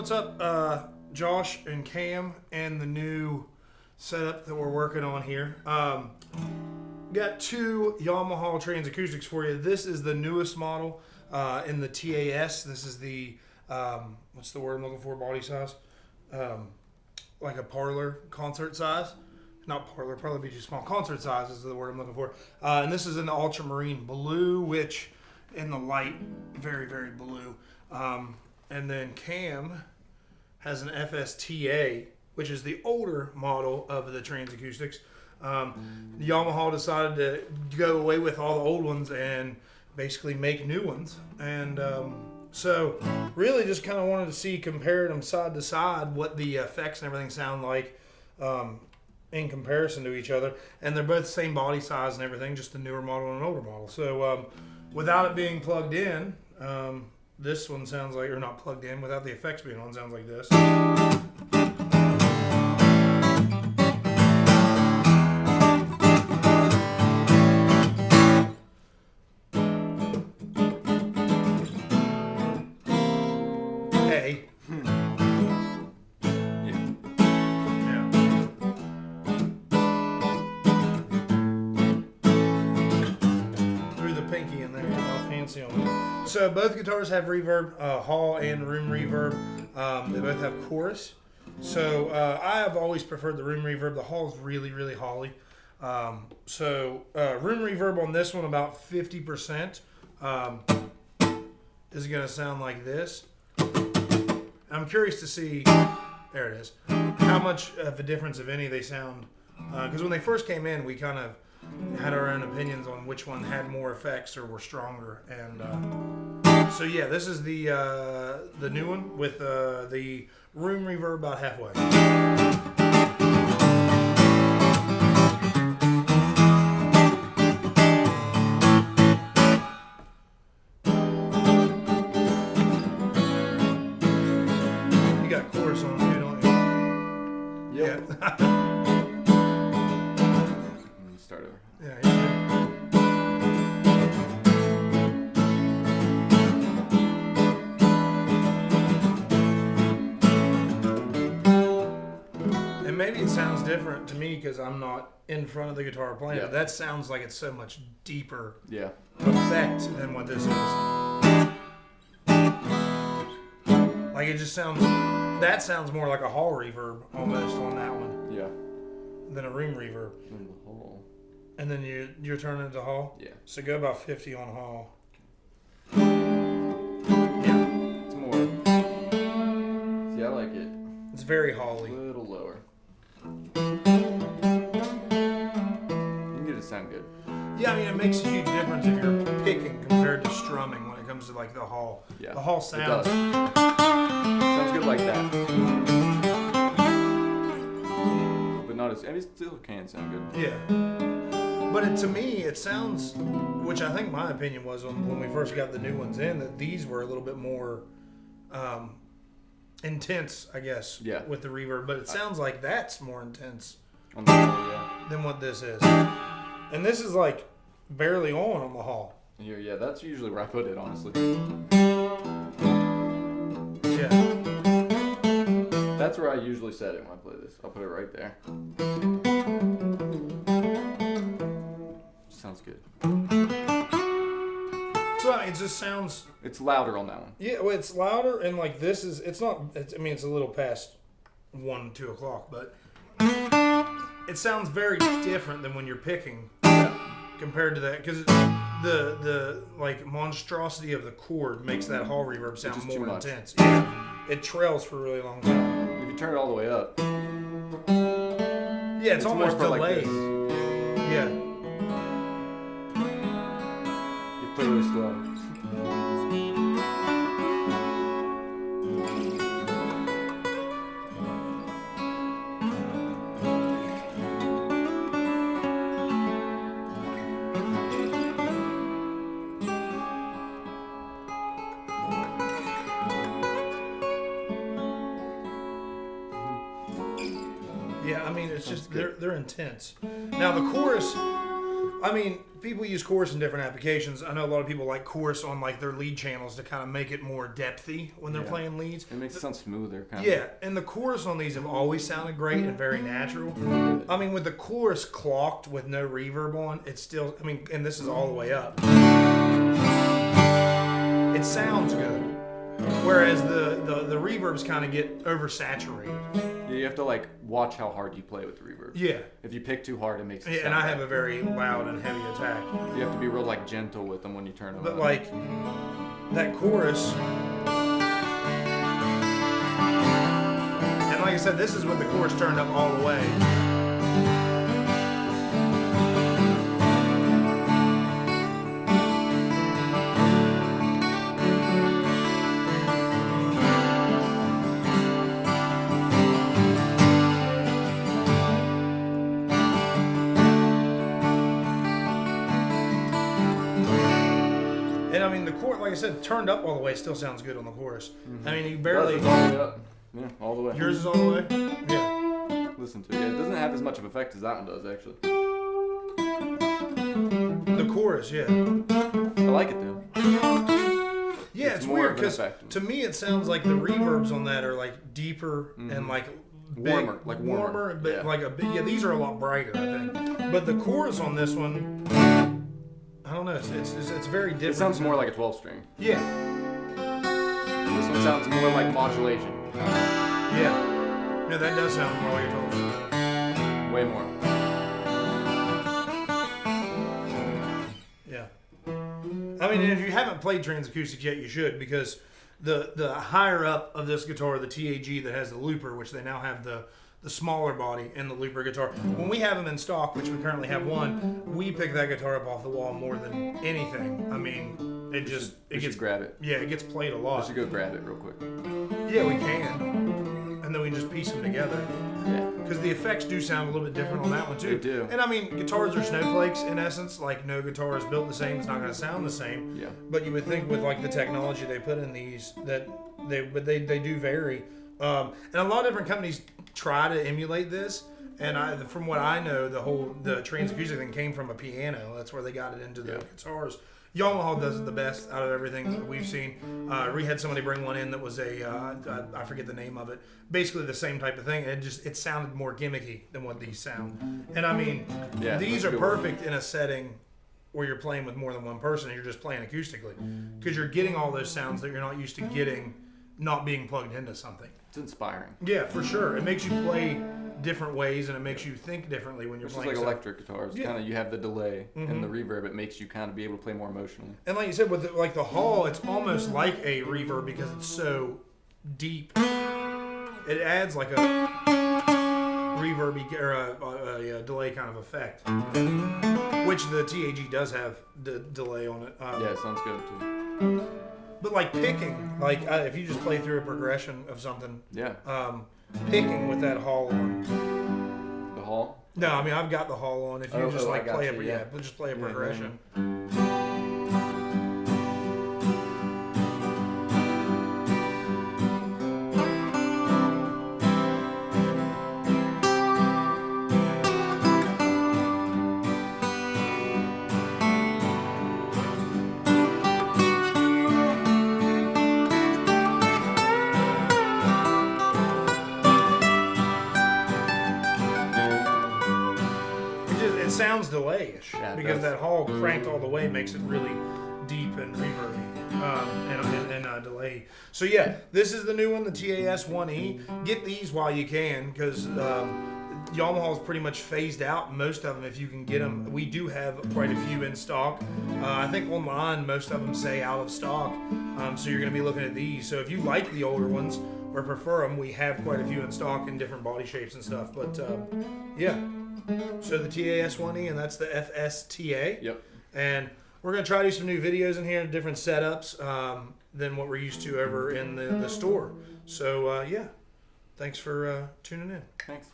What's up, Josh and Cam, and the new setup that we're working on here. Got two Yamaha TransAcoustics for you. This is the newest model in the TAS. This is the, what's the word I'm looking for, body size? Like a parlor concert size. Not parlor, probably be too small. Concert size is the word I'm looking for. And this is in the ultramarine blue, which in the light, very, very blue. And then Cam has an FSTA, which is the older model of the TransAcoustics. Yamaha decided to go away with all the old ones and basically make new ones. And so really just kind of wanted to see, comparing them side to side, what the effects and everything sound like in comparison to each other. And they're both the same body size and everything, just a newer model and an older model. So without it being plugged in, this one sounds like, or not plugged in, without the effects being on, sounds like this. Hey. Threw the pinky in there, all fancy on me. So both guitars have reverb, hall and room reverb. They both have chorus. So I have always preferred the room reverb. The hall is really, really holly. So room reverb on this one, about 50%, is going to sound like this. I'm curious to see, there it is, how much of a difference, if any, they sound. Because when they first came in, we kind of had our own opinions on which one had more effects or were stronger. And so yeah, this is the new one with the room reverb about halfway. You got chorus on too, don't you? Yep. Yeah. Start over. Yeah, yeah. And maybe it sounds different to me because I'm not in front of the guitar playing. Yeah. But that sounds like it's so much deeper Yeah. effect than what this is. Like it just sounds, that sounds more like a hall reverb almost on that one Yeah. than a room reverb. In the hole. And then you're turning it to hall? Yeah. So go about 50 on hall. It's more. See, I like it It's very a holly. little lower. You can get it to sound good. Yeah, I mean, it makes a huge difference if you're picking compared to strumming when it comes to like the hall. Yeah. The hall It sounds. does. Sounds good like that. But not as. I mean, it still can sound good. Yeah. But to me, it sounds, which I think my opinion was when we first got the new ones in, that these were a little bit more intense, I guess, Yeah. with the reverb. But it sounds like that's more intense On the hole, yeah. than what this is. And this is like barely on the hall. Here, yeah, that's usually where I put it, honestly. Yeah. That's where I usually set it when I play this. I'll put it right there. Sounds good. So it just sounds. It's louder on that one. Yeah, well, it's louder, and like this is, it's not, I mean, it's a little past 1, 2 o'clock, but it sounds very different than when you're picking compared to that, because the like monstrosity of the chord makes that hall reverb sound just too more much. intense. Yeah, it trails for a really long time. If you turn it all the way up, Yeah, it's almost more for like delayed. this. Yeah. You play really slow. Yeah, I mean, it's just, they're intense. Now, the chorus, I mean, people use chorus in different applications. I know a lot of people like chorus on like their lead channels to kind of make it more depthy when they're playing leads. It makes it sound smoother, kind of. Yeah, and the chorus on these have always sounded great and very natural. I mean, with the chorus clocked with no reverb on, it's still, I mean, and this is all the way up. It sounds good. Whereas the reverbs kind of get oversaturated. Yeah, you have to like watch how hard you play with the reverb. Yeah. If you pick too hard, it makes it Yeah, sound and I bad. have a very loud and heavy attack. You have to be real like gentle with them when you turn them But on. like that chorus, and like I said, this is with the chorus turned up all the way. And I mean, the chorus, like I said, turned up all the way still sounds good on the chorus. I mean, you barely. It's all the way up. Yeah, all the way. Yours is all the way? Yeah. Listen to it. Yeah, it doesn't have as much of effect as that one does, actually. The chorus, yeah. I like it though. Yeah, it's more weird of an because effect. to me it sounds like the reverbs on that are like deeper and like big, Warmer, like warmer. but Yeah. like a big. Yeah, these are a lot brighter, I think. But the chorus on this one, I don't know. It's very different. It sounds more like a 12-string. Yeah, This one sounds more like modulation. yeah. No, that does sound more like a 12. Way more. Yeah. I mean, if you haven't played TransAcoustic yet, you should, because the higher up of this guitar, the TAG that has the looper, which they now have the smaller body in the looper guitar. When we have them in stock, which we currently have one, we pick that guitar up off the wall more than anything. I mean, it just We gets should grab it. Yeah, it gets played a We lot. should go grab it real quick. Yeah, we can, and then we can just piece them together. Yeah. Because the effects do sound a little bit different on that one too. They do. And I mean, guitars are snowflakes in essence. Like no guitar is built the same. It's not going to sound the same. Yeah. But you would think with like the technology they put in these that they do vary. And a lot of different companies try to emulate this. And from what I know, the TransAcoustic thing came from a piano. That's where they got it into the guitars. Yamaha does it the best out of everything that we've seen. We had somebody bring one in that was I forget the name of it. Basically the same type of thing. And it sounded more gimmicky than what these sound. And I mean, these are perfect in a setting where you're playing with more than one person and you're just playing acoustically. Because you're getting all those sounds that you're not used to getting not being plugged into something. It's inspiring. Yeah, for sure. It makes you play different ways and it makes you think differently when you're It's playing like stuff. electric guitars. Yeah. Kind of you have the delay and the reverb. It makes you kind of be able to play more emotionally. And like you said, with the Hall, it's almost like a reverb because it's so deep. It adds like a reverby or a delay kind of effect, which the TAG does have the delay on it. Yeah, it sounds good too. But like picking, like if you just play through a progression of something, Yeah. picking with that Hall on. The Hall. No, I mean I've got the Hall on. If you just I like got play you, just play a Yeah, progression. It sounds delay-ish because does. that Hall cranked all the way makes it really deep and reverby and delay. So yeah, this is the new one, the TAS 1E. Get these while you can because Yamaha's pretty much phased out most of them if you can get them. We do have quite a few in stock. I think online most of them say out of stock, so you're going to be looking at these. So if you like the older ones or prefer them, we have quite a few in stock in different body shapes and stuff. But yeah. So the TAS 1E, and that's the FSTA. Yep. And we're going to try to do some new videos in here, different setups than what we're used to over in the store. So, yeah. Thanks for tuning in. Thanks.